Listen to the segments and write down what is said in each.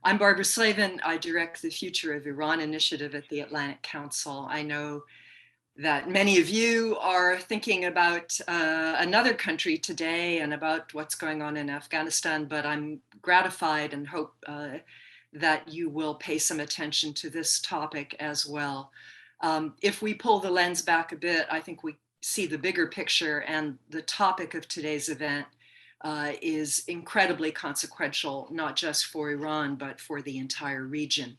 I'm Barbara Slavin. I direct the Future of Iran initiative at the Atlantic Council. I know that many of you are thinking about another country today and about what's going on in Afghanistan, but I'm gratified and hope that you will pay some attention to this topic as well. If we pull the lens back a bit, I think we see the bigger picture, and the topic of today's event is incredibly consequential, not just for Iran, but for the entire region.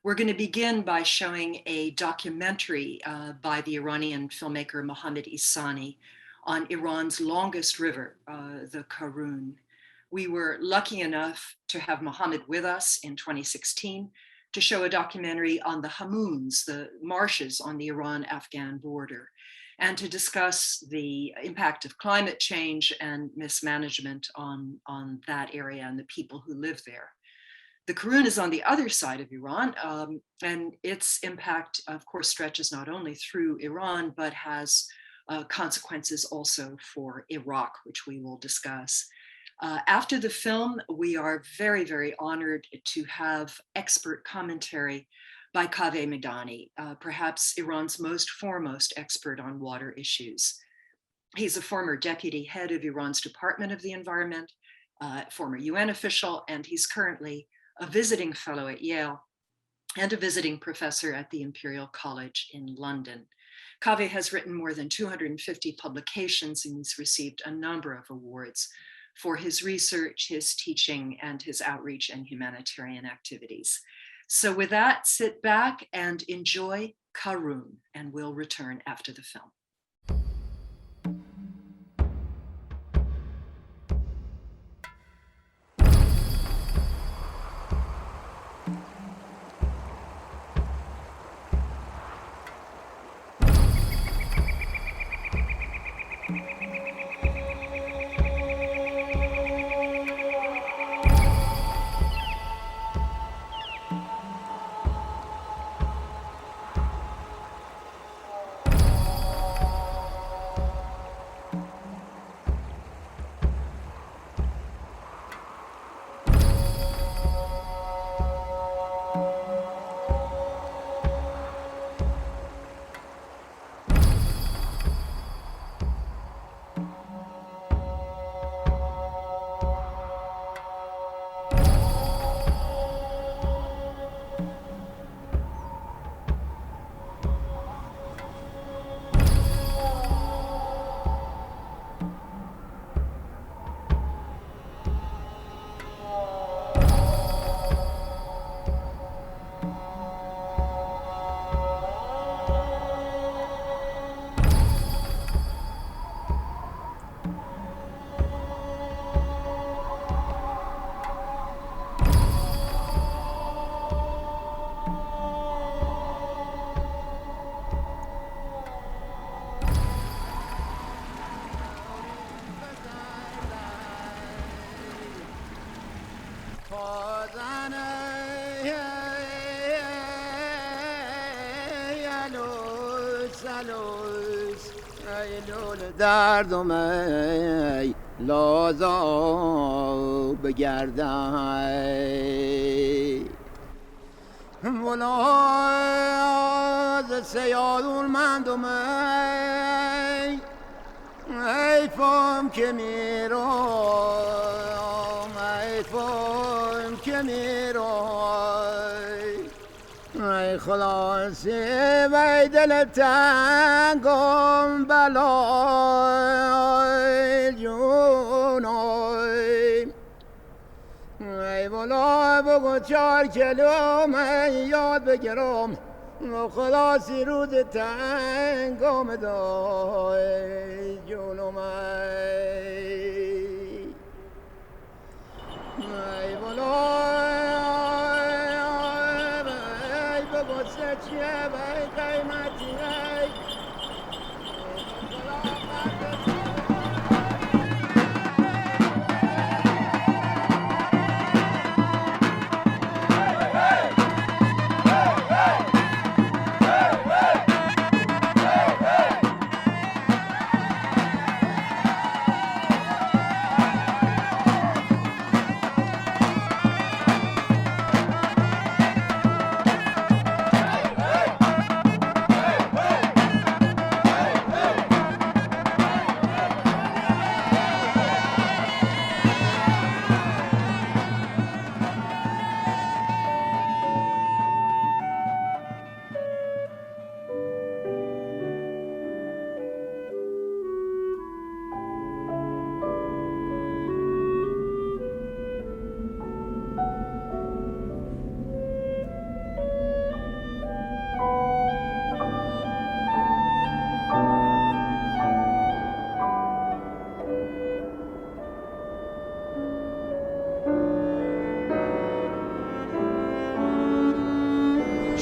We're going to begin by showing a documentary by the Iranian filmmaker Mohammad Ehsani on Iran's longest river, the Karun. We were lucky enough to have Mohammad with us in 2016 to show a documentary on the Hamoons, the marshes on the Iran-Afghan border, and to discuss the impact of climate change and mismanagement on that area and the people who live there. The Karun is on the other side of Iran, and its impact, of course, stretches not only through Iran, but has consequences also for Iraq, which we will discuss. After the film, we are very, very honored to have expert commentary by Kaveh Medani, perhaps Iran's most foremost expert on water issues. He's a former deputy head of Iran's Department of the Environment, former UN official, and he's currently a visiting fellow at Yale and a visiting professor at the Imperial College in London. Kaveh has written more than 250 publications, and he's received a number of awards for his research, his teaching, and his outreach and humanitarian activities. So with that, sit back and enjoy Karun, and we'll return after the film. دردم ای لازا بگردم ولاز سیادون مندم ای فام که میرم ای فام که میرم ای خلاصی وی دل تنگم بلای جونای ای بلا بگو 4 کیلو من یاد بگیرم خلاصی روز تنگم دای جونم ای بلا چیه بای قیمتی ای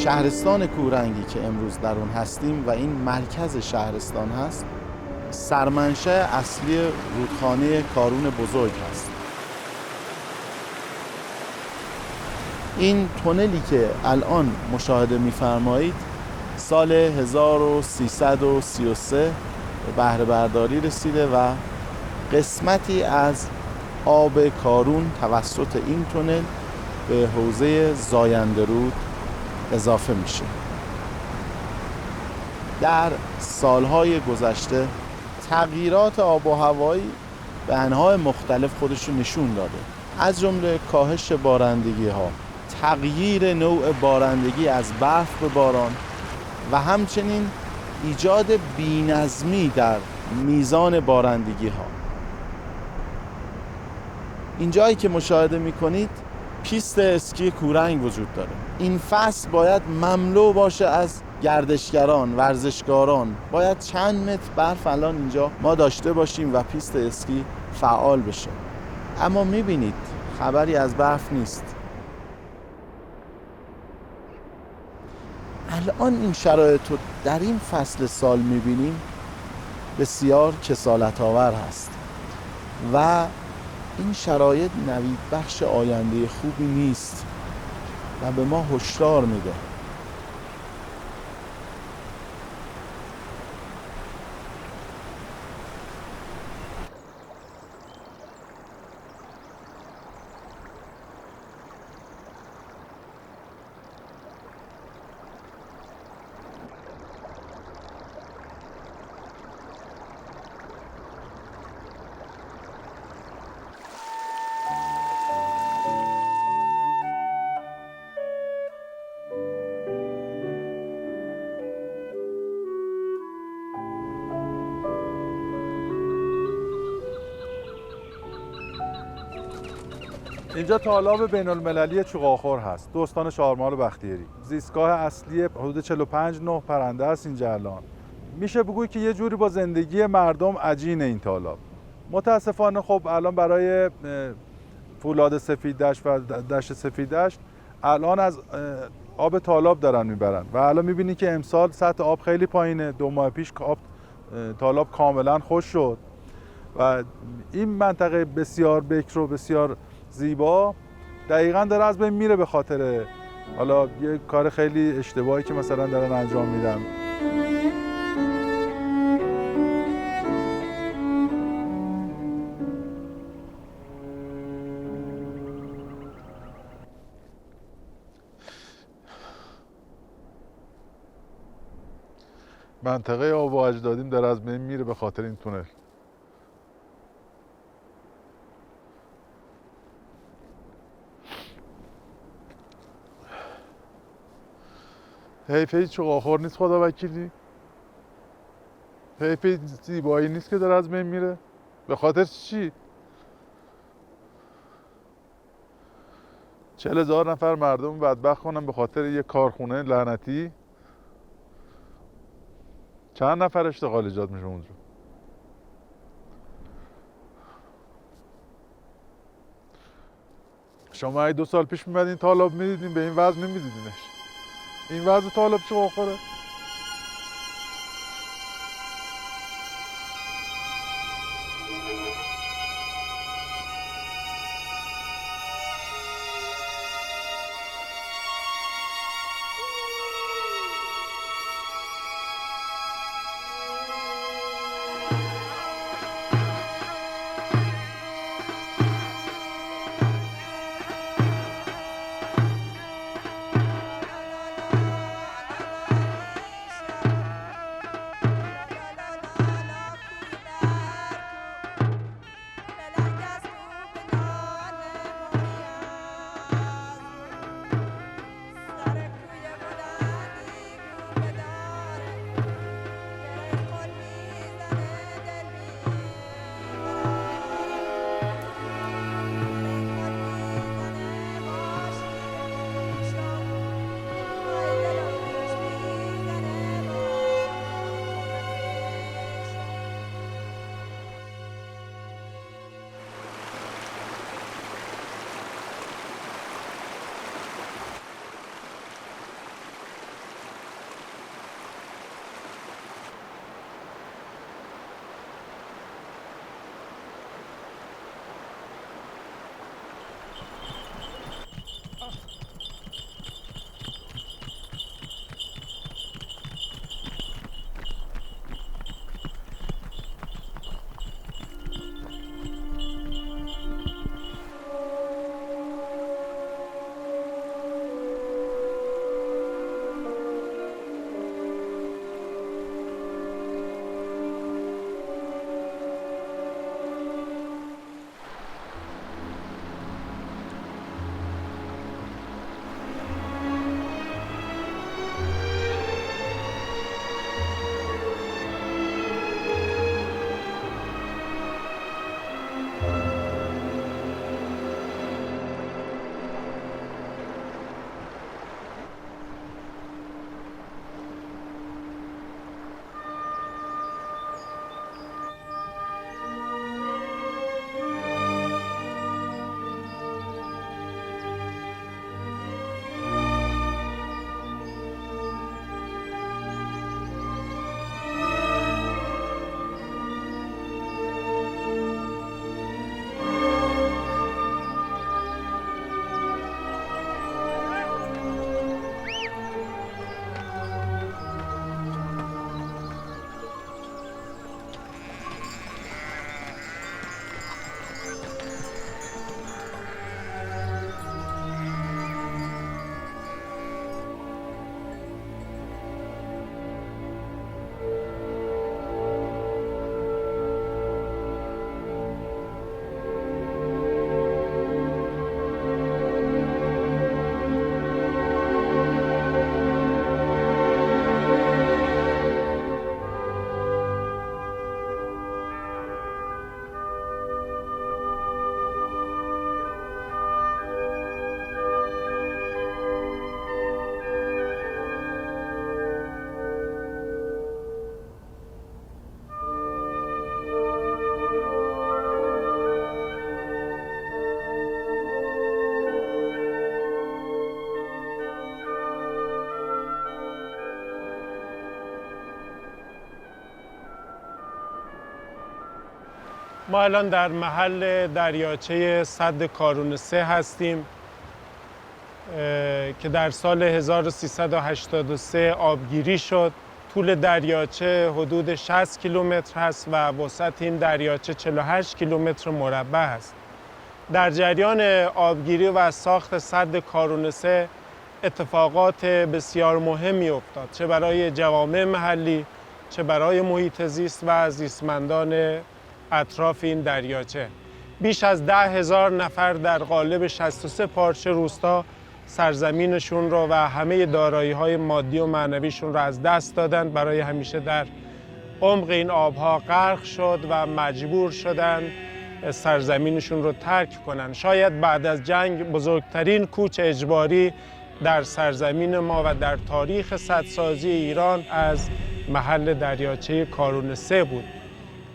شهرستان کورنگی که امروز در اون هستیم و این مرکز شهرستان هست، سرمنشأ اصلی رودخانه کارون بزرگ هست. این تونلی که الان مشاهده می‌فرمایید سال 1333 به بهره برداری رسیده و قسمتی از آب کارون توسط این تونل به حوزه زاینده رود اضافه میشه. در سالهای گذشته تغییرات آب و هوایی به انواع مختلف خودش رو نشون داده، از جمله کاهش بارندگی ها، تغییر نوع بارندگی از برف به باران و همچنین ایجاد بی‌نظمی در میزان بارندگی ها. این جایی که مشاهده میکنید پیست اسکی کورنگ وجود داره. این فصل باید مملو باشه از گردشگران، ورزشکاران. باید چند متر برف الان اینجا ما داشته باشیم و پیست اسکی فعال بشه. اما میبینید خبری از برف نیست. الان این شرایط رو در این فصل سال میبینیم بسیار کسالت آور هست و این شرایط نوید بخش آینده خوبی نیست و به ما هشدار میده. اینجا تالاب بین المللی چوغاخور هست، استان شارمال و بختیاری. زیستگاه اصلی حدود 45 نوع پرنده است اینجا الان. میشه بگوی که یه جوری با زندگی مردم عجین این تالاب. متاسفانه خب الان برای فولاد سفیددشت و دشت سفیددشت الان از آب تالاب دارن میبرن و الان میبینی که امسال سطح آب خیلی پایینه. 2 ماه پیش آب تالاب کاملا خشک شد و این منطقه بسیار بکر و بسیار زیبا دقیقاً داره از بین میره به خاطر حالا یه کار خیلی اشتباهی که مثلا دارن انجام میدن. منطقه آب و اجدادیم داره از بین میره به خاطر این تونل. حیفه چوغاخور نیست خدا وکیلی، حیفه زیبایی نیست که داره از بین میره. به خاطر چی؟ 40,000 نفر مردم بدبخت کنن به خاطر یه کارخونه لعنتی. چند نفر اشتغال ایجاد میشه اونجا؟ شما اگه 2 سال پیش میمدین تالاب میدیدین به این وضع نمیدیدینش. این وضع تالاب چوغاخوره. ما الان در محل دریاچه سد کارون 3 هستیم که در سال 1383 آبگیری شد. طول دریاچه حدود 60 کیلومتر هست و وسعت این دریاچه 48 کیلومتر مربع است. در جریان آبگیری و ساخت سد کارون 3 اتفاقات بسیار مهمی افتاد، چه برای جوامع محلی، چه برای محیط زیست و زیستمندان اطراف این دریاچه. بیش از 10,000 نفر در قالب 63 پارچه روستا سرزمینشون رو و همه دارایی‌های مادی و معنویشون رو از دست دادن، برای همیشه در عمق این آبها غرق شد و مجبور شدن سرزمینشون رو ترک کنن. شاید بعد از جنگ بزرگترین کوچ اجباری در سرزمین ما و در تاریخ سدسازی ایران از محل دریاچه کارون 3 بود.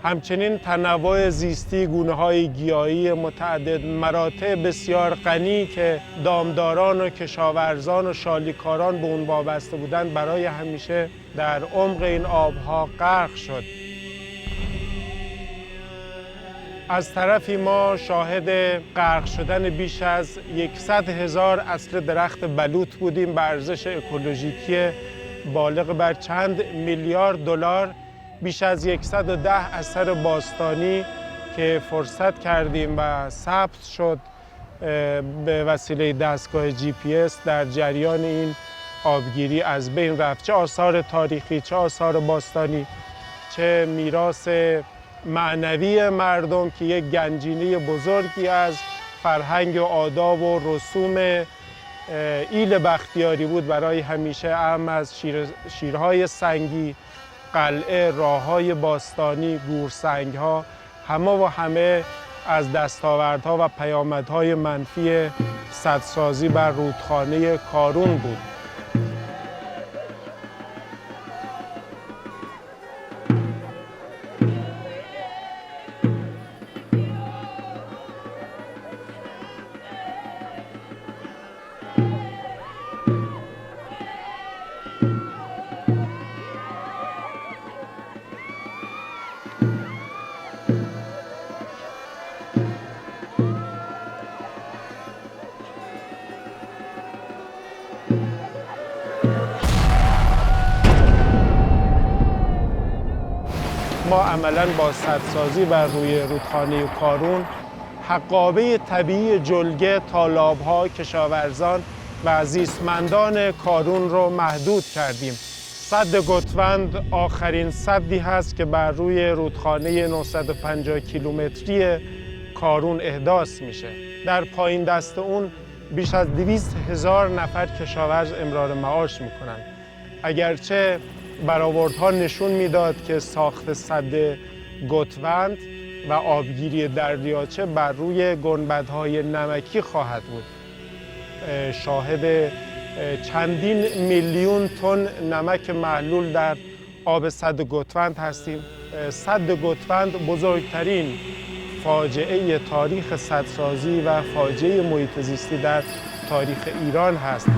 همچنین تنوع زیستی، گونه‌های گیاهی متعدد، مراتع بسیار غنی که دامداران و کشاورزان و شالیکاران به اون وابسته بودند، برای همیشه در عمق این آبها غرق شد. از طرفی ما شاهد غرق شدن بیش از 100,000 اصل درخت بلوط بودیم به ارزش اکولوژیکی بالغ بر چند میلیارد دلار. بیش از 110 اثر باستانی که فرصت کردیم و ثبت شد به وسیله دستگاه GPS در جریان این آبگیری از بین رفت. چه آثار تاریخی، چه آثار باستانی، چه میراث معنوی مردم که یک گنجینه بزرگی از فرهنگ و آداب و رسوم ایل بختیاری بود، برای همیشه اهم از شیرهای سنگی، قلعه، راه‌های باستانی، گورسنگ‌ها، همه و همه از دستاوردها و پیامدهای منفی سدسازی بر رودخانه کارون بود. ما عملاً با سدسازی بر روی رودخانه کارون حقابه طبیعی جلگه، تالاب‌ها، کشاورزان و زیستمندان کارون رو محدود کردیم. سد گتوند آخرین سدی هست که بر روی رودخانه 950 کیلومتری کارون احداث میشه. در پایین دست اون بیش از 200,000 نفر کشاورز امرار معاش میکنن. اگرچه برآوردها نشون میداد که ساخت سد گتوند و آبگیری دریاچه بر روی گنبدهای نمکی خواهد بود. شاهد چندین میلیون تن نمک محلول در آب سد گتوند هستیم. سد گتوند بزرگترین فاجعه تاریخ سدسازی و فاجعه محیط زیستی در تاریخ ایران هست.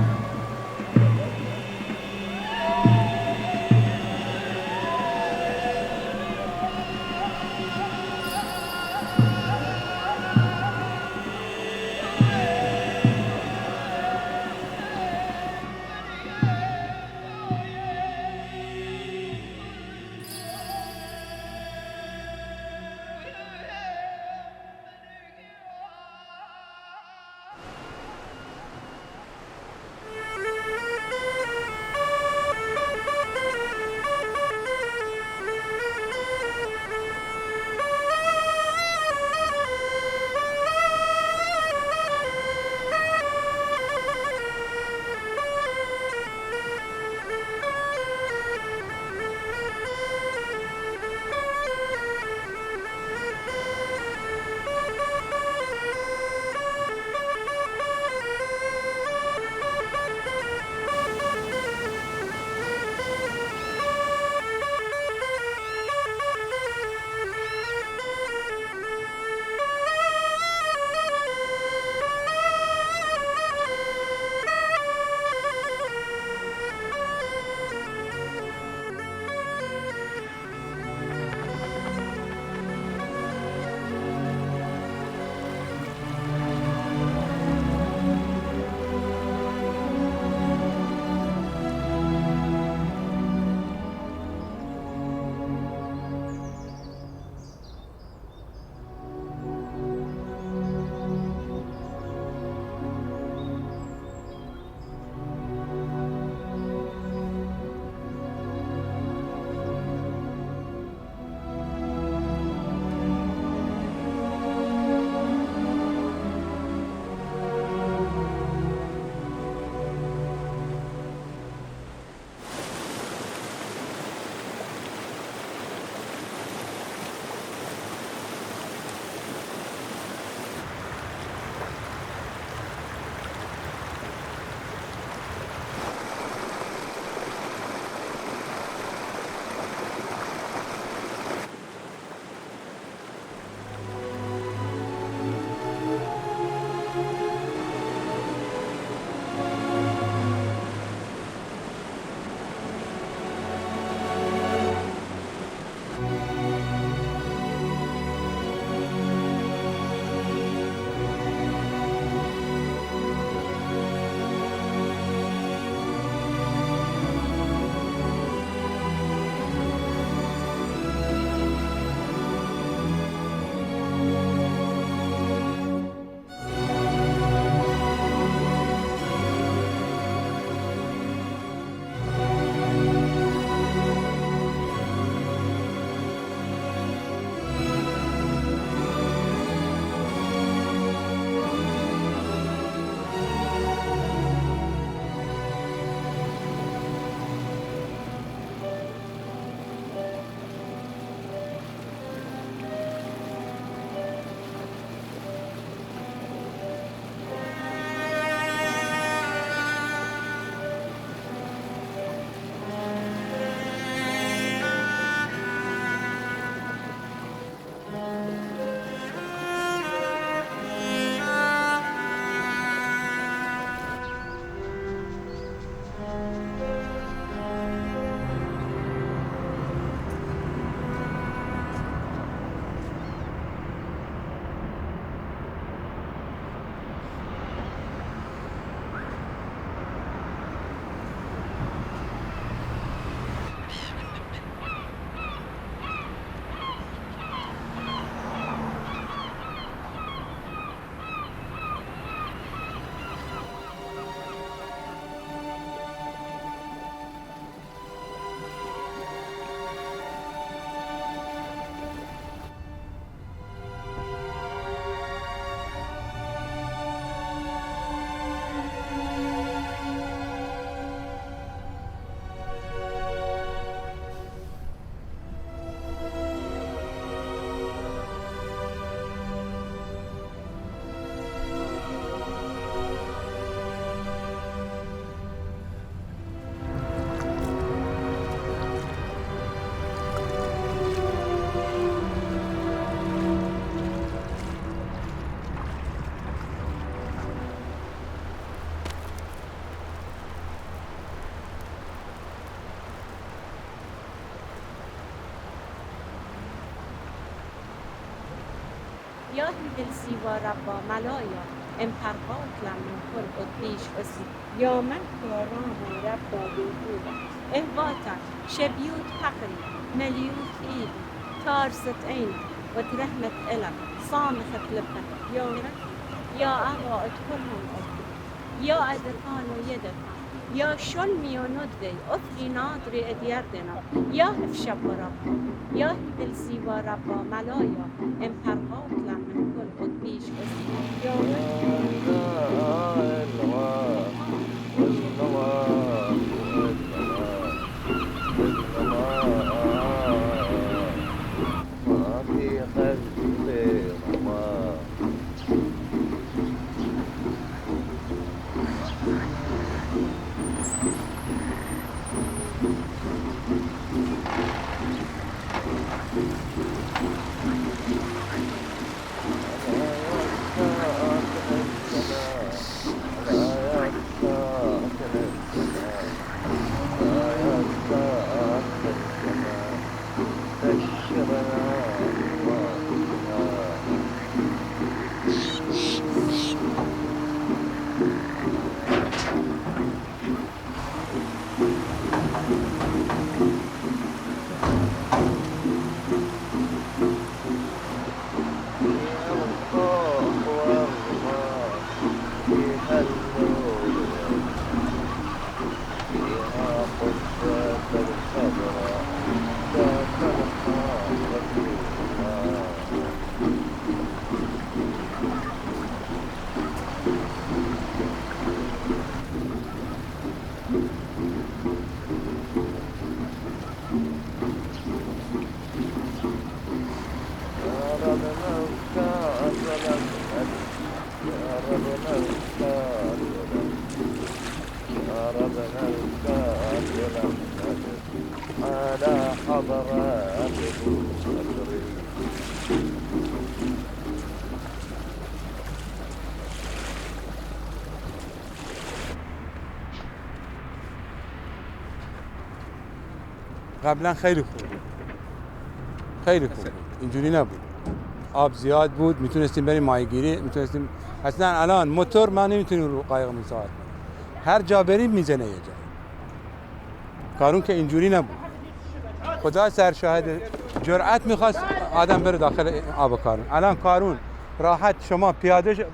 يا بالسوى ربا ملايا امحرقات لمن كل قديش قصي يا من كرام ربا بيقولا اهباتا شبيوت حقري مليوت ايدي تارست عينك وترحمت إلك صامخة لبك يا أغا ادخلهم أبي يا أدفان ويدفان يا شلمي وندي أثري ناظري أديردنا يا هفشب ربا يا بالسوى ربا ملايا امحرقات لمن كل قديش قصي يا قبلا خیلی خوب خیلی خوب اینجوری نبود آب زیاد بود میتونستیم بریم ماهیگیری میتونستیم اصلا الان موتور ما نمیتونیم رو قایق مسافرت کنیم هر جا بریم میزنه یه جا کارون که اینجوری نبود خدا سرشاهد جرأت میخواست آدم بره داخل آب کارون الان کارون راحت شما پیاده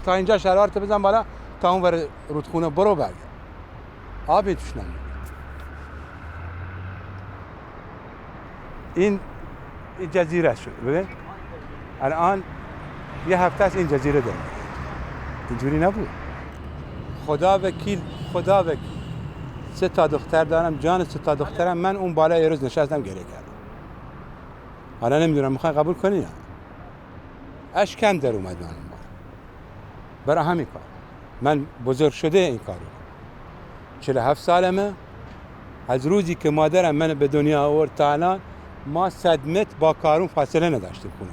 تا اینجا شرارت بزن بالا تا اون ور رودخونه برو برگرد آبی توش نمیاد این جزیره شد ببین الان یه هفته است این جزیره داره اینجوری نبود خدا وکیل 3 تا دختر دارم جان 3 تا دخترم من اون بالا یه روز نشستم گریه کردم حالا نمیدونم میخوای قبول کنی نه اشکم در اومد من برای همین کار من بزرگ شده این کارو 47 سالمه از روزی که مادرم من به دنیا آورد تا الان ما 100 متر با کارون فاصله نداشتیم خونه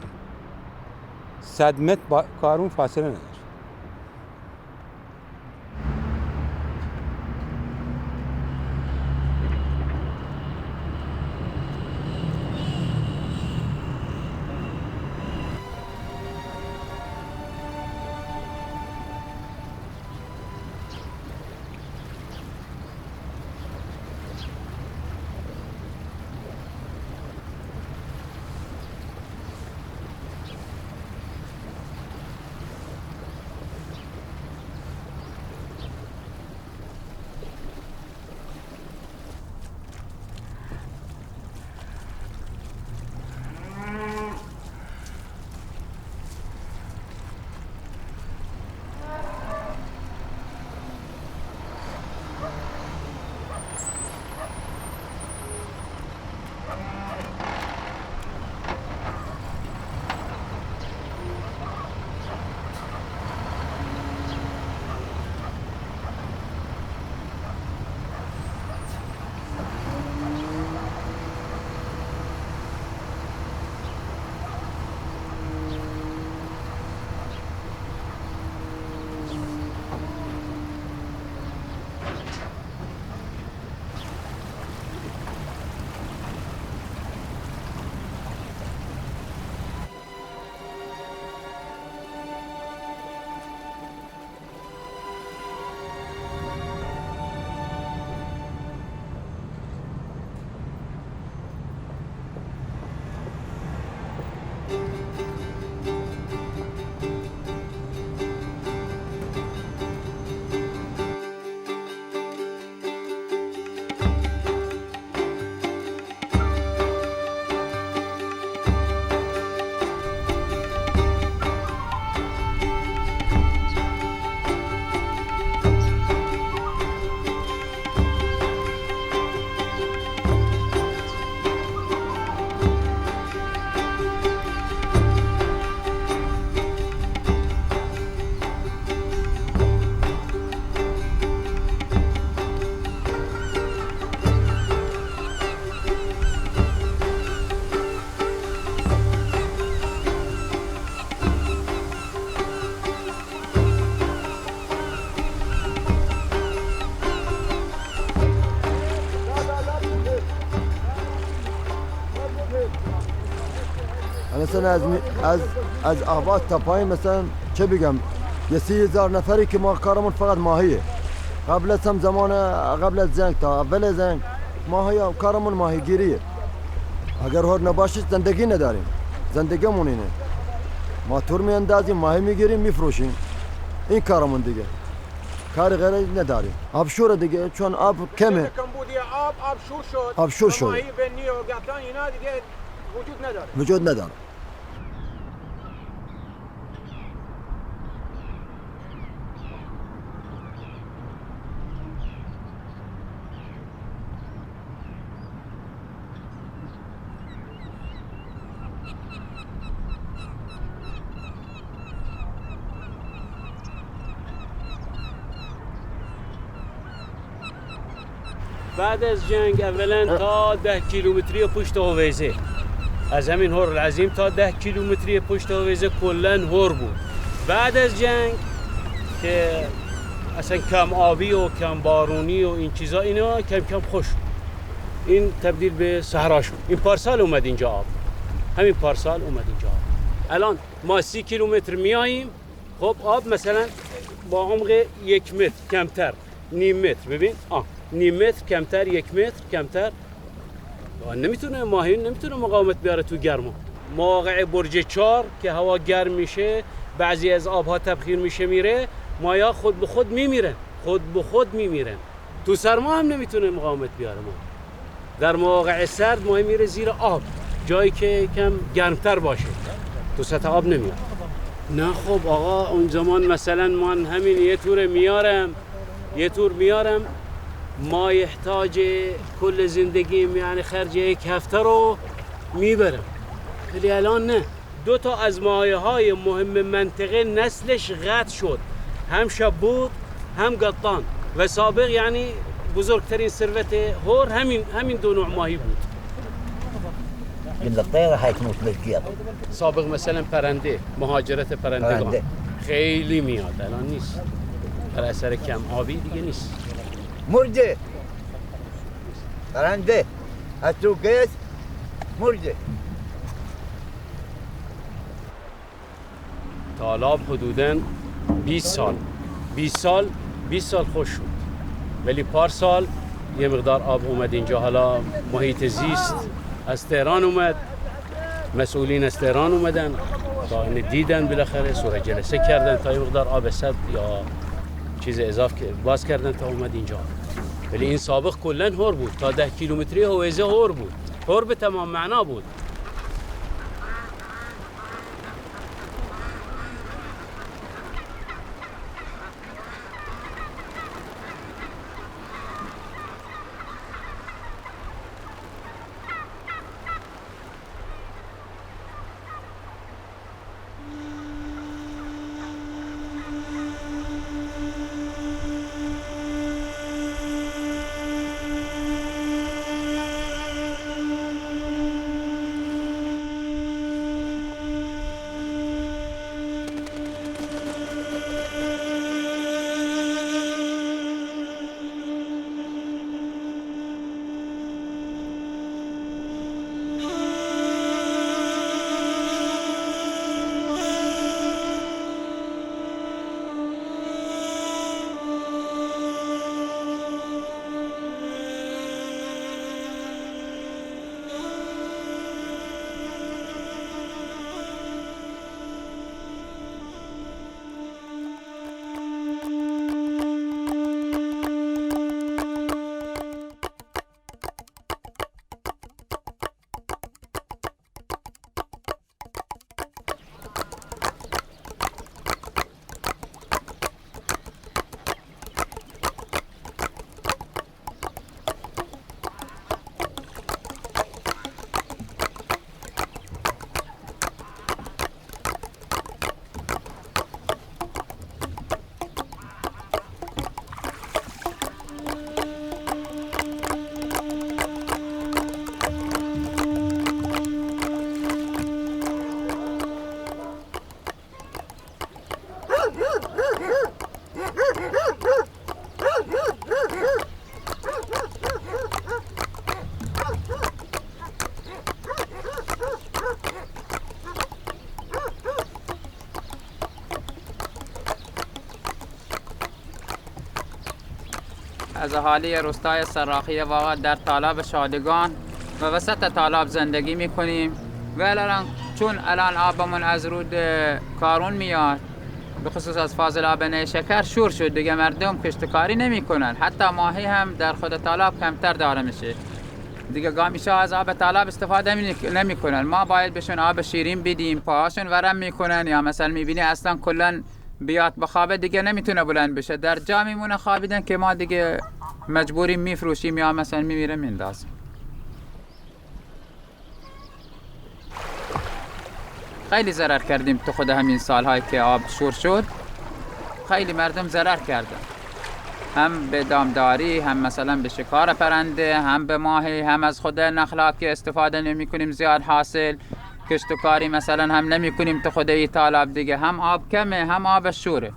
100 متر با کارون فاصله نداشتیم مثلا از آباد تا پایین مثلا چه بگم یه 30,000 نفری که ما کارمون فقط ماهیه. قبل از هم زمان قبل از جنگ تا اول جنگ ماهی کارمون ماهیگیریه. اگر هر نباشه زندگی نداریم. زندگیمون اینه. ما تور میاندازیم ماهی میگیریم میفروشیم. این کارمون دیگه. کار غیری نداریم. آب شور دیگه چون آب کمه. کمبودی آب شور شد. آب شور شد. ماهی بنی و گردان اینا دیگه وجود نداره. وجود نداره. بعد از جنگ اولا تا 10 کیلومتری پشت هویزه از همین هور العظیم تا 10 کیلومتری پشت هویزه کلا هور بود. بعد از جنگ که اصلا کم آبی و کم بارونی و این چیزا اینا کم کم خوش این تبدیل به صحرا شد. این پارسال اومد اینجا آب، همین پارسال اومد اینجا آب. الان ما 30 کیلومتر میاییم، خب آب مثلا با عمق 1 متر کمتر، نیم متر، ببین نیم متر کمتر، 1 متر کمتر، نمیتونه ماهی نمیتونه مقاومت بیاره تو گرما. مواقع برج 4 که هوا گرم میشه، بعضی از آبها تبخیر میشه میره، مایا خود به خود میمیرن. تو سرما هم نمیتونه مقاومت بیاره. ما در مواقع سرد ماهی میره زیر آب، جایی که کم گرمتر باشه، تو سطح آب نمیاد. نه خب آقا اون زمان مثلا من همین یه تور میارم ما احتاج کل زندگیم یعنی خرج 1 هفته رو میبرم. ولی الان نه. 2 تا از مایه‌های مهم منطقه نسلش قطع شد، هم شبود هم قطان و سابق یعنی بزرگترین ثروت هور همین 2 نوع ماهی بود. سابق مثلا پرنده، مهاجرت پرندگان خیلی میاد، الان نیست. بر اثر کم آبی دیگه نیست. مرده پرنده از تو گیس مرده. تالاب حدوداً 20 سال خوش شد، ولی پارسال یه مقدار آب اومد اینجا. حالا محیط زیست از تهران اومد، مسئولین از تهران اومدن تا اینو دیدن، بالاخره صورت جلسه کردن تا یه مقدار آب سد یا چیز اضافه باز کردن تا اومد اینجا. ولی این سابق کلاً هور بود، تا 10 کیلومتری هویزه هور بود، هور به تمام معنا بود. از اهالی روستای سراخیه واقع در تالاب شادگان و وسط تالاب زندگی میکنیم و الان چون الان آبمون از رود کارون میاد، به خصوص از فاضل آب نیشکر شور شد دیگه، مردم کشتکاری نمیکنن، حتی ماهی هم در خود تالاب کمتر داره میشه دیگه. گامیشا از آب تالاب استفاده نمیکنن، ما باید بهشون آب شیرین بدیم، پاهاشون ورم میکنن یا مثلا میبینی اصلا کلا بیاد بخوابه دیگه نمیتونه بلند بشه، در جا میمونه خوابیدن که ما دیگه مجبوریم میفروشیم یا مثلا میمیره میندازیم. خیلی ضرر کردیم تو خود همین سالهایی که آب شور شد، خیلی مردم ضرر کردن، هم به دامداری، هم مثلا به شکار پرنده، هم به ماهی، هم از خود نخلات که استفاده نمی کنیم زیاد حاصل، کشتکاری مثلا هم نمی کنیم تو خود ای تالاب دیگه، هم آب کمه هم آب شوره.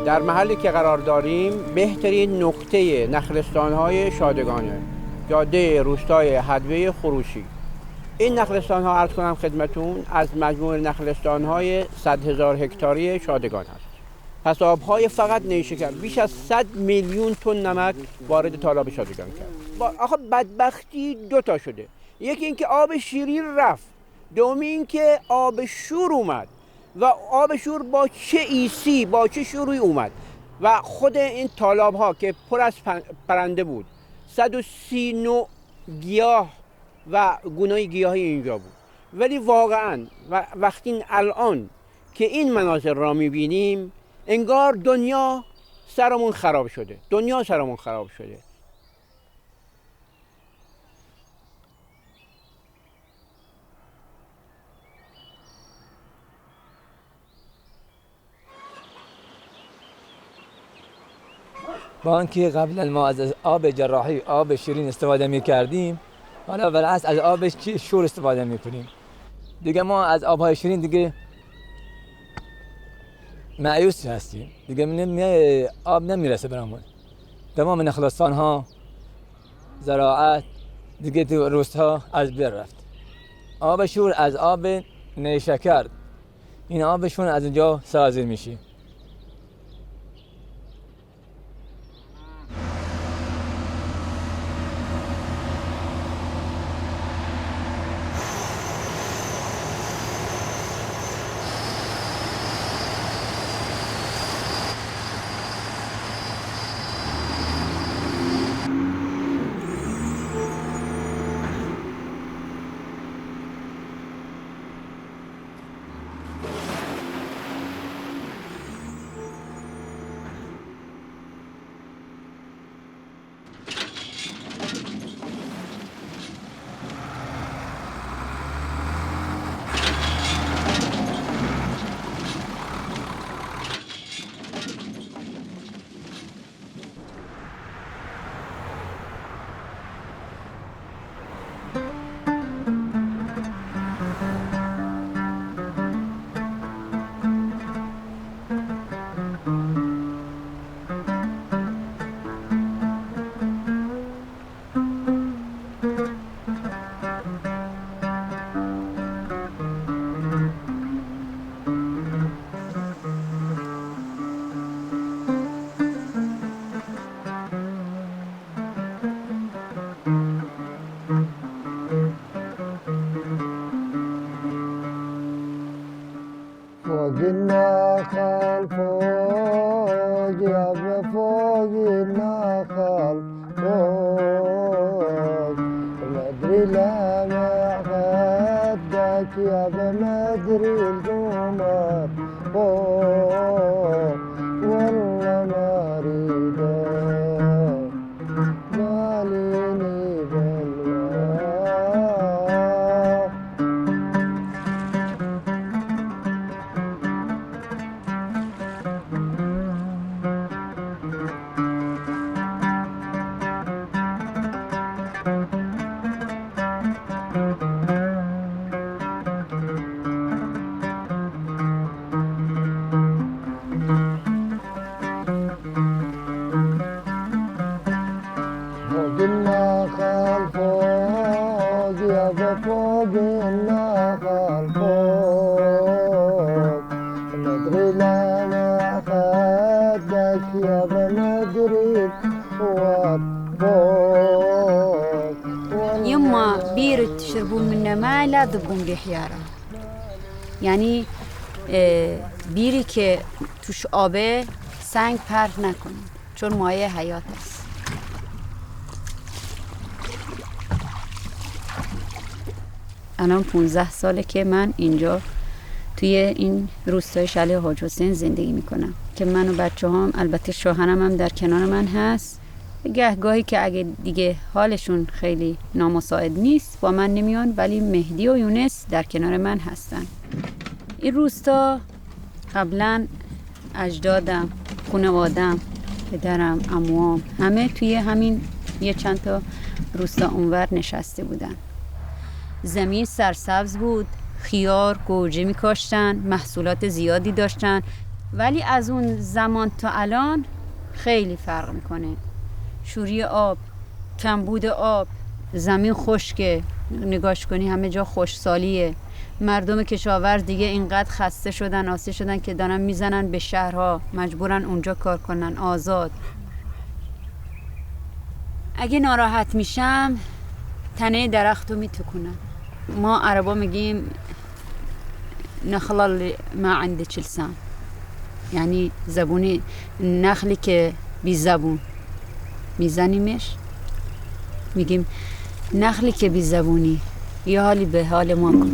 در محلی که قرار داریم بهترین نقطه نخلستان‌های شادگانه، جاده روستای حدوه خروشی. این نخلستان‌ها عرض کنم خدمتون از مجموع نخلستان‌های 100,000 هکتاری شادگان هست. پس آب‌های فقط نیشکر بیش از 100 میلیون تن نمک وارد تالاب شادگان کرد. آخه بدبختی دوتا شده، یکی اینکه آب شیرین رفت، دومی اینکه آب شور اومد و آب شور با چه ایسی با چه شوری اومد و خود این تالاب ها که پر از پرنده بود، 130 نوع گیاه و گونه‌های گیاهی اینجا بود. ولی واقعا وقتی الان که این مناظر را میبینیم انگار دنیا سرمون خراب شده، دنیا سرمون خراب شده. با اینکه قبلا ما از آب جراحی آب شیرین استفاده می کردیم، حالا بالعکس از آب شور استفاده می کنیم. دیگه ما از آبهای شیرین دیگه مایوس هستیم، دیگه آب نمیرسه برامون. تمام نخلستان ها، زراعت دیگه تو روستها از بین رفت. آب شور از آب نیشکر، این آبشون از اونجا سازی میشه. بالنخل فوق ندري لنا خدك يا بندري والفوق يما بير تشربون منه ماء لا تضبون بحياره یعنی بیری که توش آبه سنگ پرت نکنید چون مایه حیات است. الان 15 ساله که من اینجا توی این روستای شهر حاج حسین زندگی میکنم که من و بچه هم البته شوهرم هم در کنار من هست. گهگاهی که اگه دیگه حالشون خیلی نامساعد نیست با من نمیان ولی مهدی و یونس در کنار من هستن. این روستا قبلا اجدادم، خانوادم، پدرم، عموام همه توی همین یه چند تا روستا اونور نشسته بودن. زمین سرسبز بود، خیار، گوجه می‌کاشتن، محصولات زیادی داشتن ولی از اون زمان تا الان خیلی فرق میکنه. شوری آب، کمبود آب، زمین خشکه، نگاش کنی همه جا خشکسالیه. مردم کشاورز دیگه اینقدر خسته شدن، آسیب شدن که دارن میزنن به شهرها، مجبورن اونجا کار کنن آزاد. اگه ناراحت میشم تنه درختو میتکونم. ما عربا میگیم نخل ما عندك لسان، یعنی زبونی نخلی که بی زبون میزنیمش میگیم نخلی که بی زبونی یه حالی به حال ما کن.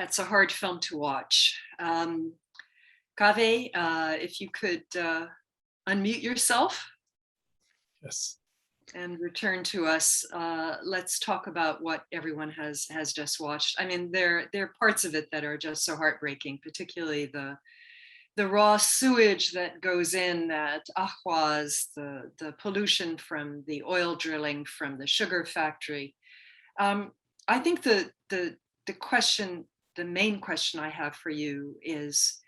That's a hard film to watch. Kaveh, if you could unmute yourself. Yes. And return to us. Let's talk about what everyone has just watched. I mean, there are parts of it that are just so heartbreaking, particularly the raw sewage that goes in at Ahwaz, the pollution from the oil drilling from the sugar factory. I think the question, the main question I have for you is,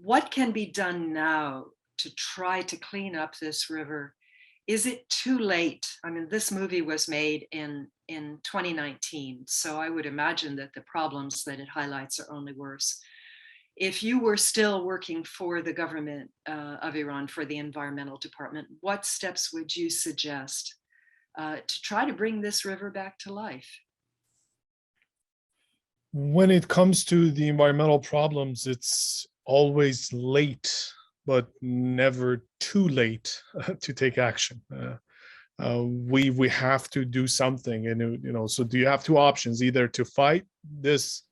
what can be done now to try to clean up this river? Is it too late? I mean, this movie was made in 2019, so I would imagine that the problems that it highlights are only worse. If you were still working for the government of Iran, for the environmental department, what steps would you suggest to try to bring this river back to life? When it comes to the environmental problems, it's always late, but never too late to take action. We have to do something, and so do you have two options: either to fight this,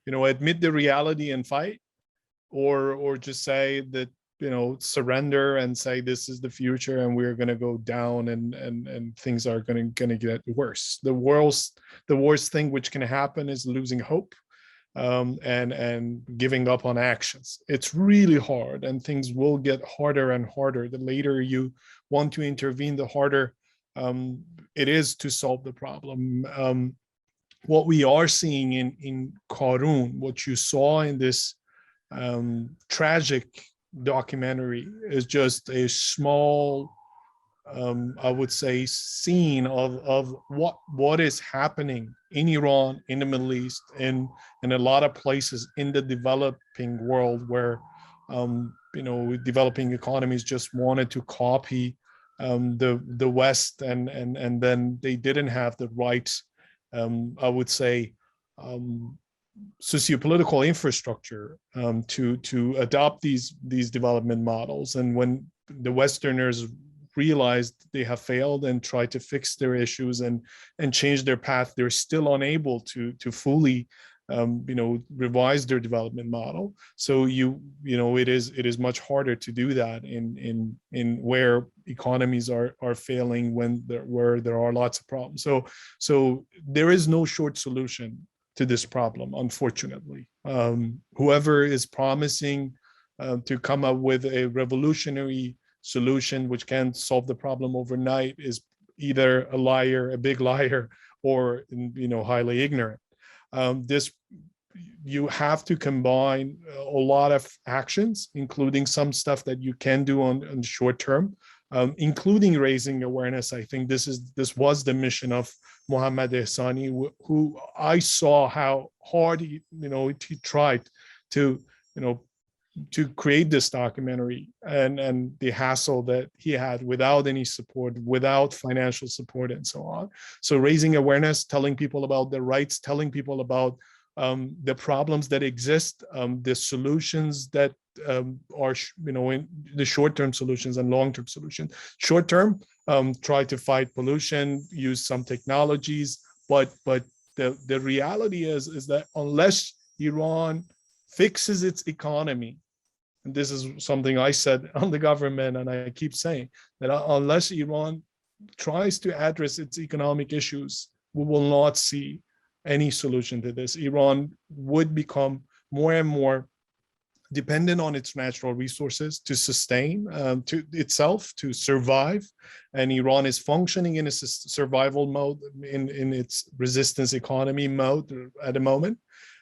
admit the reality and fight, or just say that surrender and say this is the future and we're going to go down and things are going to get worse. The worst thing which can happen is losing hope. And giving up on actions. It's really hard, and things will get harder and harder. The later you want to intervene, the harder it is to solve the problem. What we are seeing in Karun, what you saw in this tragic documentary, is just a small, I would say, scene of what is happening in Iran, in the Middle East, in a lot of places in the developing world where developing economies just wanted to copy the West, and then they didn't have the right, I would say, sociopolitical infrastructure to adopt these development models. And when the Westerners realized they have failed and tried to fix their issues and change their path, they're still unable to fully revise their development model. So it is much harder to do that in where economies are failing, where there are lots of problems. So there is no short solution to this problem, unfortunately. Whoever is promising to come up with a revolutionary solution which can solve the problem overnight is either a liar, a big liar, or highly ignorant. You have to combine a lot of actions, including some stuff that you can do on short term, including raising awareness. I think this was the mission of Mohammad Ehsani, who I saw how hard he tried to create this documentary, and the hassle that he had without any support, without financial support, and so on. So raising awareness, telling people about their rights, telling people about the problems that exist, the solutions that are, in the short-term solutions and long-term solutions. Short-term, try to fight pollution, use some technologies, but the reality is that unless Iran fixes its economy, and this is something I said on the government, and I keep saying that unless Iran tries to address its economic issues, we will not see any solution to this. Iran would become more and more dependent on its natural resources to sustain to itself, to survive. And Iran is functioning in a survival mode, in its resistance economy mode at the moment.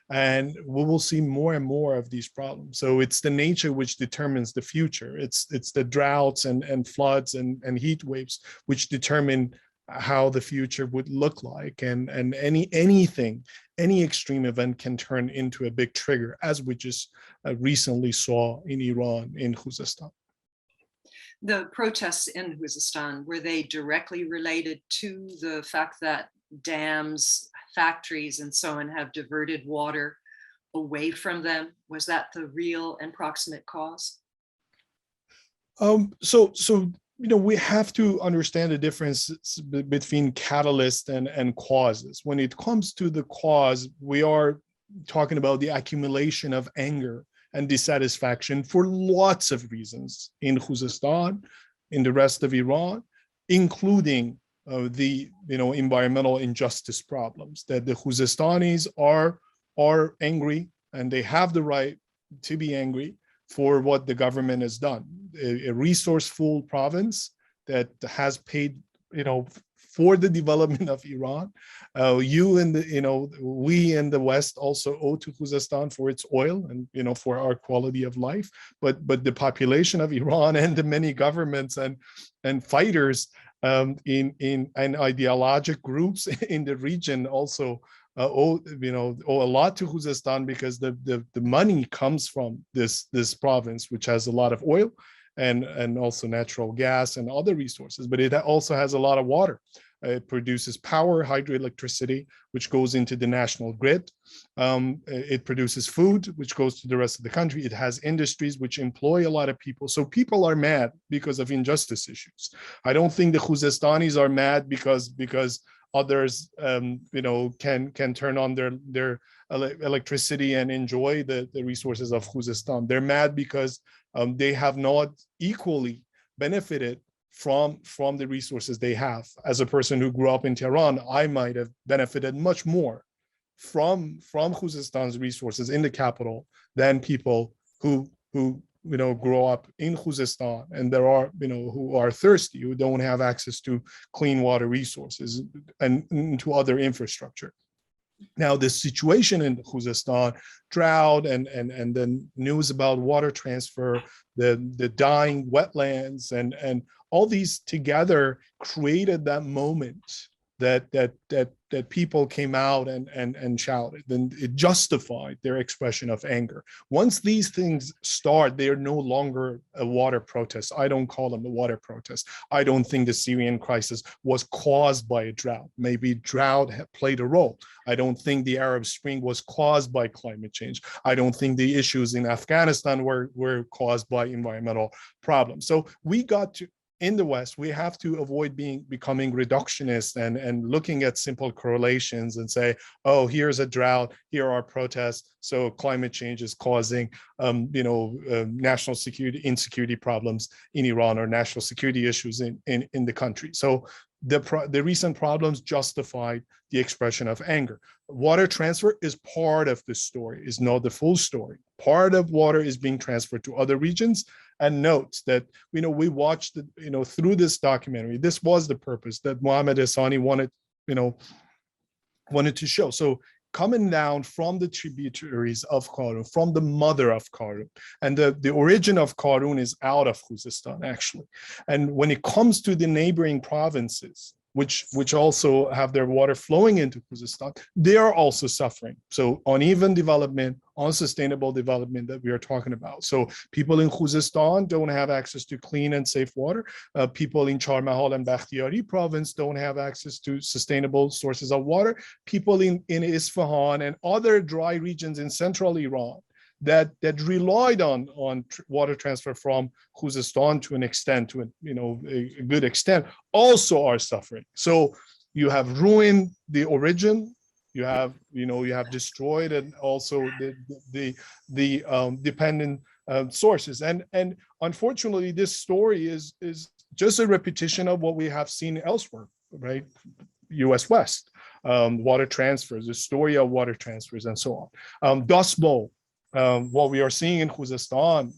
And we will see more and more of these problems. So it's the nature which determines the future. It's the droughts and floods and heat waves which determine how the future would look like. And any extreme event can turn into a big trigger, as we just recently saw in Iran, in Khuzestan. The protests in Khuzestan, were they directly related to the fact that dams, factories, and so on have diverted water away from them? Was that the real and proximate cause? We have to understand the difference between catalyst and causes. When it comes to the cause, we are talking about the accumulation of anger and dissatisfaction for lots of reasons in Khuzestan, in the rest of Iran, including the environmental injustice problems. That the Khuzestanis are angry, and they have the right to be angry for what the government has done. A resourceful province that has paid, for the development of Iran. We in the West also owe to Khuzestan for its oil and, for our quality of life. But the population of Iran and the many governments and fighters and ideologic groups in the region also owe a lot to Khuzestan, because the money comes from this province, which has a lot of oil and also natural gas and other resources, but it also has a lot of water. It produces power, hydroelectricity, which goes into the national grid. It produces food, which goes to the rest of the country. It has industries which employ a lot of people. So people are mad because of injustice issues. I don't think the Khuzestanis are mad because others, can turn on their electricity and enjoy the resources of Khuzestan. They're mad because they have not equally benefited from the resources they have. As a person who grew up in Tehran, I might have benefited much more from Khuzestan's resources in the capital than people who grow up in Khuzestan, and there are who are thirsty, who don't have access to clean water resources and to other infrastructure. Now, the situation in Khuzestan, drought and then news about water transfer, the dying wetlands, and all these together created that moment that people came out and shouted, and it justified their expression of anger. Once these things start, they are no longer a water protest. I don't call them a water protest. I don't think the Syrian crisis was caused by a drought. Maybe drought played a role. I don't think the Arab Spring was caused by climate change. I don't think the issues in Afghanistan were caused by environmental problems. So we got to, in the West, we have to avoid becoming reductionist and looking at simple correlations and say, oh, here's a drought, here are protests, so climate change is causing, national security, insecurity problems in Iran, or national security issues in the country. So the recent problems justified the expression of anger. Water transfer is part of the story, is not the full story. Part of water is being transferred to other regions. And note that, we watched, through this documentary, this was the purpose that Mohammad Ehsani wanted to show. So coming down from the tributaries of Karun, from the mother of Karun, and the origin of Karun is out of Khuzestan, actually. And when it comes to the neighboring provinces, which also have their water flowing into Khuzestan, they are also suffering. So uneven development, unsustainable development that we are talking about. So people in Khuzestan don't have access to clean and safe water. People in Charmahal and Bakhtiyari province don't have access to sustainable sources of water. People in Isfahan and other dry regions in central Iran that relied on water transfer from Khuzestan to an extent, to a good extent, also are suffering. So you have ruined the origin, you have destroyed, and also the dependent sources. And unfortunately, this story is just a repetition of what we have seen elsewhere, right? U.S. West, water transfers, the story of water transfers, and so on. Dust Bowl. What we are seeing in Khuzestan,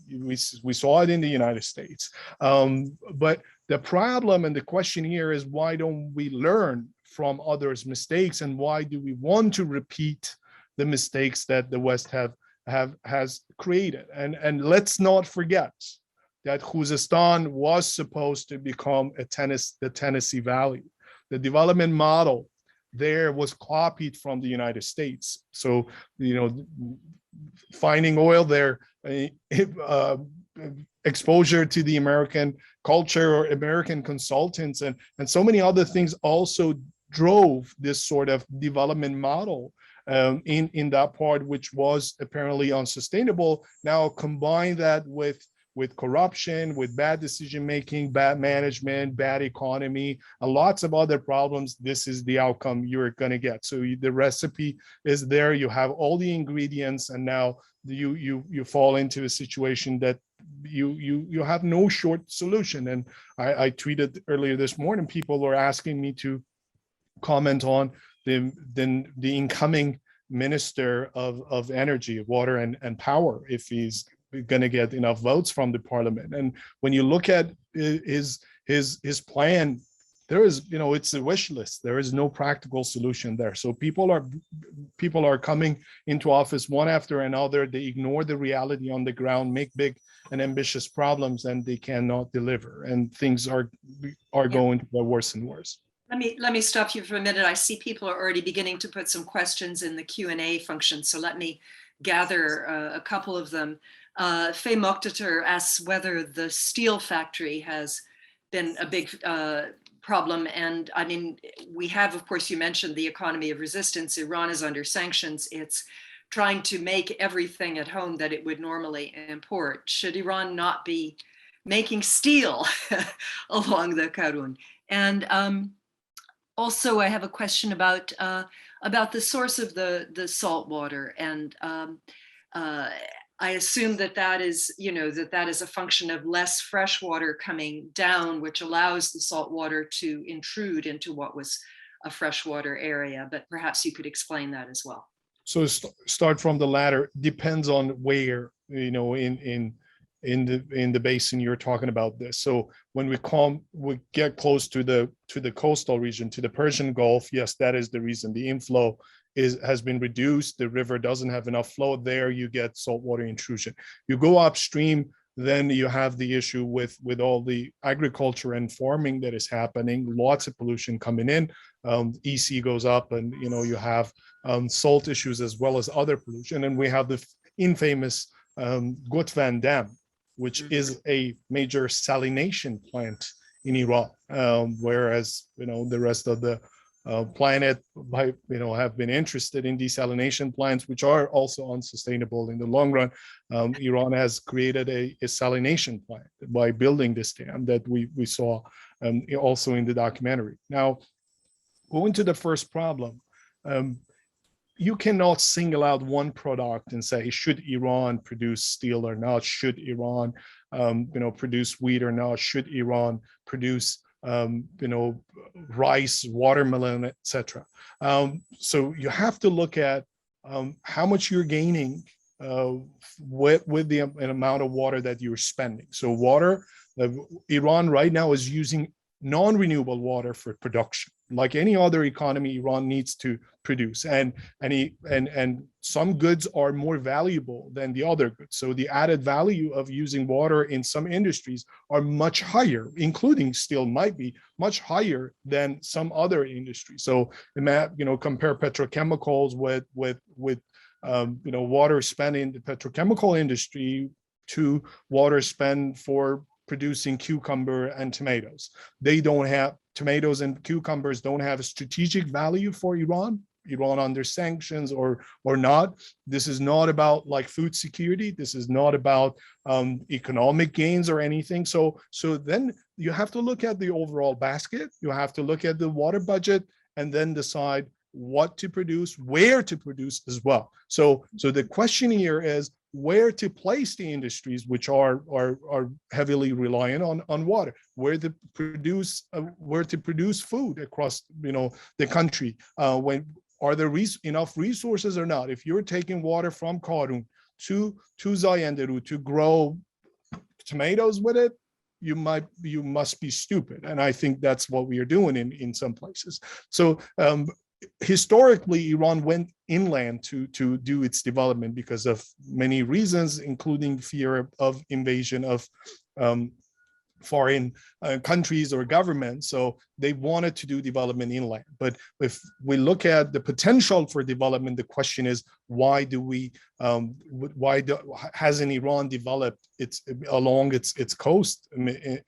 we saw it in the United States. But the problem and the question here is, why don't we learn from others' mistakes, and why do we want to repeat the mistakes that the West has created? And let's not forget that Khuzestan was supposed to become the Tennessee Valley. The development model there was copied from the United States. So, finding oil there, exposure to the American culture or American consultants and so many other things also drove this sort of development model in that part, which was apparently unsustainable. Now combine that with with corruption, with bad decision making, bad management, bad economy, and lots of other problems, this is the outcome you're going to get. So the recipe is there, you have all the ingredients, and now you fall into a situation that you have no short solution. And I tweeted earlier this morning, people were asking me to comment on the incoming minister of energy, water and power, if he's going to get enough votes from the parliament. And when you look at his plan, there is, it's a wish list. There is no practical solution there. So people are coming into office one after another. They ignore the reality on the ground, make big and ambitious problems, and they cannot deliver. And things are going to get worse and worse. Let me stop you for a minute. I see people are already beginning to put some questions in the Q&A function, so let me gather a couple of them. Faye Mokhtar asks whether the steel factory has been a big problem. And I mean, we have, of course, you mentioned the economy of resistance. Iran is under sanctions. It's trying to make everything at home that it would normally import. Should Iran not be making steel along the Karun? And also, I have a question about the source of the salt water, and I assume that is, that is a function of less fresh water coming down, which allows the salt water to intrude into what was a freshwater area. But perhaps you could explain that as well. So start from the latter. Depends on where, in the basin you're talking about this. So when we get close to the coastal region, to the Persian Gulf, yes, that is the reason. The inflow has been reduced. The river doesn't have enough flow. There you get saltwater intrusion. You go upstream, then you have the issue with all the agriculture and farming that is happening. Lots of pollution coming in. EC goes up, and you have salt issues as well as other pollution. And we have the infamous Khuzestan Dam, which is a major salination plant in Iran, whereas the rest of the planet have been interested in desalination plants, which are also unsustainable in the long run. Iran has created a salination plant by building this dam that we saw also in the documentary. Now, going to the first problem, you cannot single out one product and say, should Iran produce steel or not? Should Iran, produce wheat or not? Should Iran produce, rice, watermelon, etc.? So you have to look at how much you're gaining with the amount of water that you're spending. So water, Iran right now is using non-renewable water for production. Like any other economy, Iran needs to produce, and some goods are more valuable than the other goods. So the added value of using water in some industries are much higher, including steel might be much higher than some other industries. So compare petrochemicals with water spent in the petrochemical industry to water spent for producing cucumber and tomatoes. Tomatoes and cucumbers don't have a strategic value for Iran under sanctions or not. This is not about like food security. This is not about economic gains or anything. So then you have to look at the overall basket. You have to look at the water budget and then decide what to produce, where to produce as well. So the question here is where to place the industries which are heavily reliant on water, where to produce food across the country. When are there enough resources or not? If you're taking water from Karun to Zayandaru to grow tomatoes with it, you must be stupid. And I think that's what we are doing in some places. So historically, Iran went inland to do its development because of many reasons, including fear of invasion of foreign countries or governments. So they wanted to do development inland. But if we look at the potential for development, the question is, hasn't Iran developed along its coast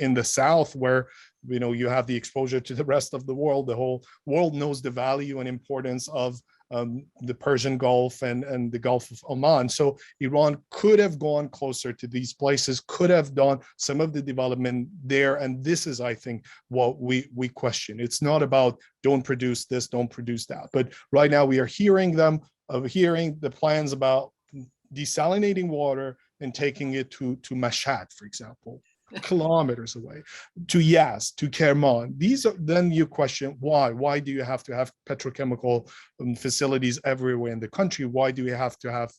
in the south, where you have the exposure to the rest of the world? The whole world knows the value and importance of the Persian Gulf and the Gulf of Oman. So Iran could have gone closer to these places, could have done some of the development there. And this is, I think, what we question. It's not about don't produce this, don't produce that. But right now we are hearing the plans about desalinating water and taking it to Mashhad, for example, kilometers away, to Yazd, to Kerman. These are, then you question why. Why do you have to have petrochemical facilities everywhere in the country? Why do you have to have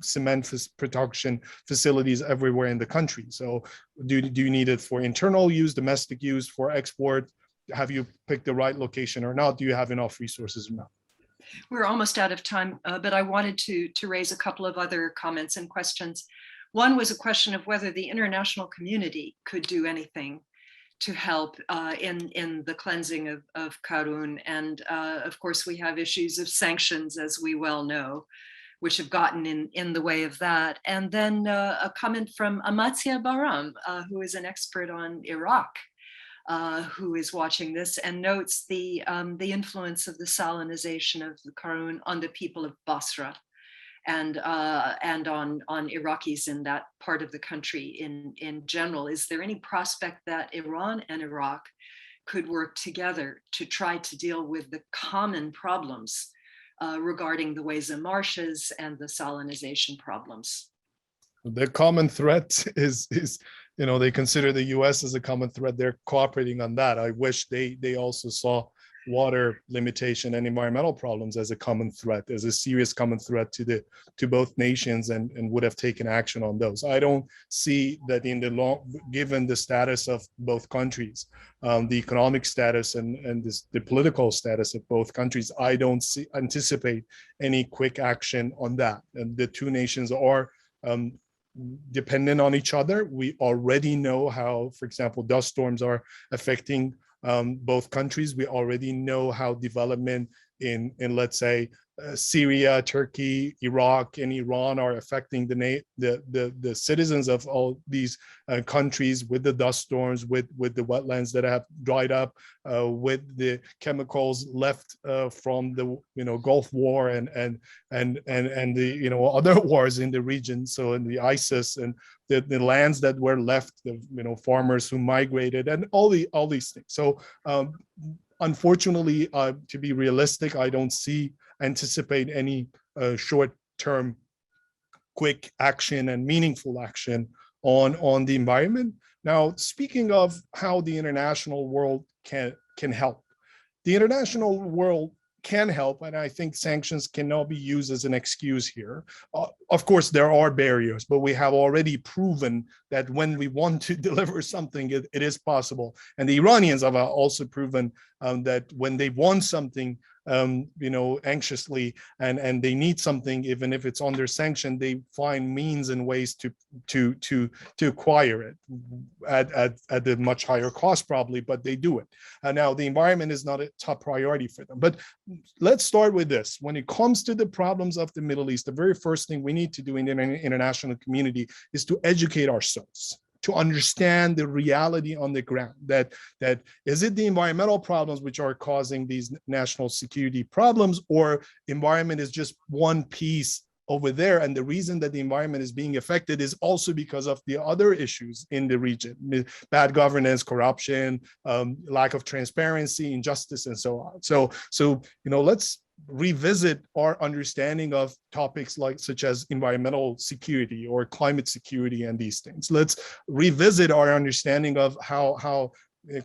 cement production facilities everywhere in the country? So do you need it for internal use, domestic use, for export? Have you picked the right location or not? Do you have enough resources or not? We're almost out of time, but I wanted to raise a couple of other comments and questions. One was a question of whether the international community could do anything to help in the cleansing of Karun. And of course, we have issues of sanctions, as we well know, which have gotten in the way of that. And then a comment from Amatzia Baram, who is an expert on Iraq, who is watching this and notes the influence of the salinization of the Karun on the people of Basra and on Iraqis in that part of the country in general. Is there any prospect that Iran and Iraq could work together to try to deal with the common problems regarding the Weza marshes and the salinization problems? The common threat is they consider the US as a common threat. They're cooperating on that. I wish they also saw water limitation and environmental problems as a common threat, as a serious common threat to both nations, and would have taken action on those. I don't see that in the long, given the status of both countries, the economic status and the political status of both countries, I don't anticipate any quick action on that. And the two nations are dependent on each other. We already know how, for example, dust storms are affecting both countries. We already know how development in let's say Syria, Turkey, Iraq, and Iran are affecting the citizens of all these countries with the dust storms, with the wetlands that have dried up, with the chemicals left from the Gulf War and the other wars in the region. So in the ISIS and the lands that were left, the farmers who migrated, and all these things. So unfortunately, to be realistic, I don't anticipate any short-term quick action and meaningful action on the environment. Now, speaking of how the international world can help, the international world can help, and I think sanctions cannot be used as an excuse here. Of course, there are barriers, but we have already proven that when we want to deliver something, it is possible. And the Iranians have also proven that when they want something, anxiously, and they need something, even if it's under sanction, they find means and ways to acquire it at a much higher cost, probably, but they do it. Now, the environment is not a top priority for them. But let's start with this. When it comes to the problems of the Middle East, the very first thing we need to do in the international community is to educate ourselves, to understand the reality on the ground, that is it the environmental problems which are causing these national security problems, or environment is just one piece over there, and the reason that the environment is being affected is also because of the other issues in the region: bad governance, corruption, lack of transparency, injustice, and so on. So let's revisit our understanding of topics such as environmental security or climate security and these things. Let's revisit our understanding of how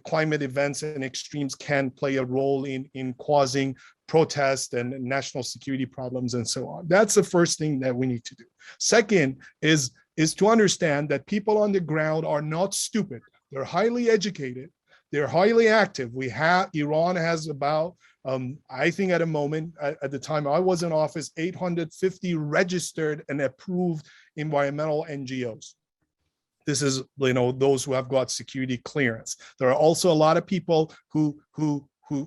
climate events and extremes can play a role in causing protest and national security problems and so on. That's the first thing that we need to do. Second is to understand that people on the ground are not stupid. They're highly educated. They're highly active. Iran has about, I think at the time I was in office, 850 registered and approved environmental NGOs. This is, those who have got security clearance. There are also a lot of people who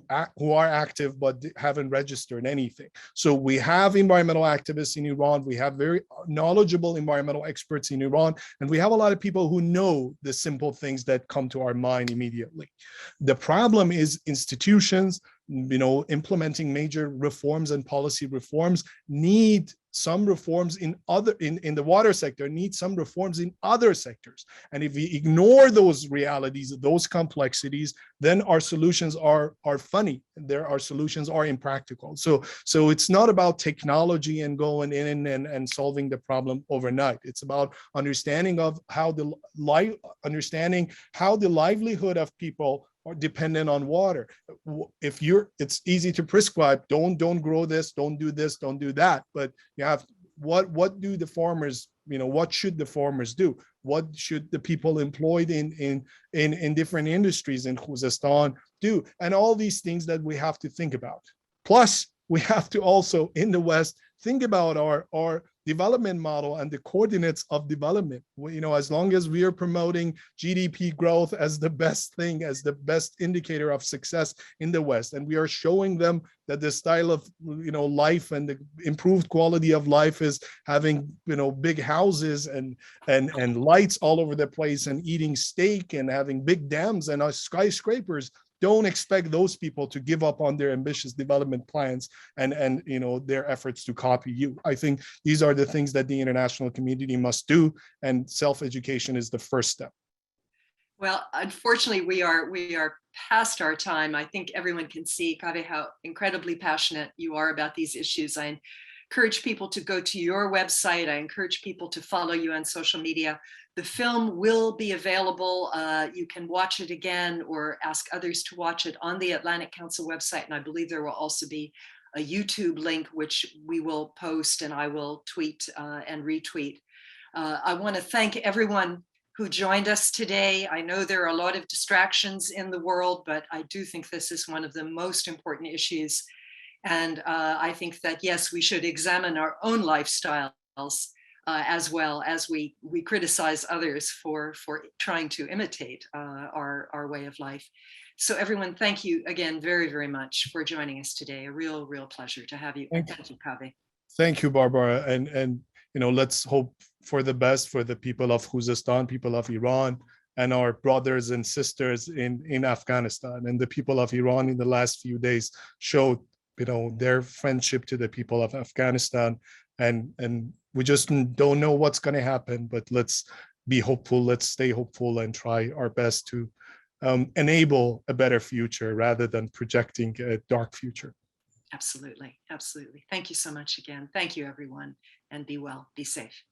are active but haven't registered anything. So we have environmental activists in Iran. We have very knowledgeable environmental experts in Iran, and we have a lot of people who know the simple things that come to our mind immediately. The problem is institutions, implementing major reforms and policy reforms, need some reforms in the water sector, need some reforms in other sectors. And if we ignore those realities, those complexities, then our solutions are funny. Our solutions are impractical. So it's not about technology and going in and solving the problem overnight. It's about understanding how the livelihood of people are dependent on water. It's easy to prescribe, don't grow this, don't do this, don't do that. But you have, what do the farmers, what should the farmers do? What should the people employed in different industries in Khuzestan do? And all these things that we have to think about. Plus, we have to also, in the West, think about our development model and the coordinates of development. As long as we are promoting GDP growth as the best thing, as the best indicator of success in the West, and we are showing them that the style of life and the improved quality of life is having big houses and lights all over the place and eating steak and having big dams and skyscrapers, don't expect those people to give up on their ambitious development plans and their efforts to copy you. I think these are the things that the international community must do, and self-education is the first step. Well, unfortunately, we are past our time. I think everyone can see, Kaveh, how incredibly passionate you are about these issues. I encourage people to go to your website. I encourage people to follow you on social media. The film will be available. You can watch it again or ask others to watch it on the Atlantic Council website. And I believe there will also be a YouTube link, which we will post and I will tweet and retweet. I want to thank everyone who joined us today. I know there are a lot of distractions in the world, but I do think this is one of the most important issues. And I think that, yes, we should examine our own lifestyles as well as we criticize others for trying to imitate our way of life. So everyone, thank you again very, very much for joining us today. A real pleasure to have you. Thank you, Kaveh. Thank you, Barbara. And let's hope for the best for the people of Khuzestan, people of Iran, and our brothers and sisters in Afghanistan. And the people of Iran in the last few days showed their friendship to the people of Afghanistan. And we just don't know what's going to happen, but let's be hopeful, let's stay hopeful and try our best to enable a better future rather than projecting a dark future. Absolutely. Thank you so much again. Thank you, everyone, and be well, be safe.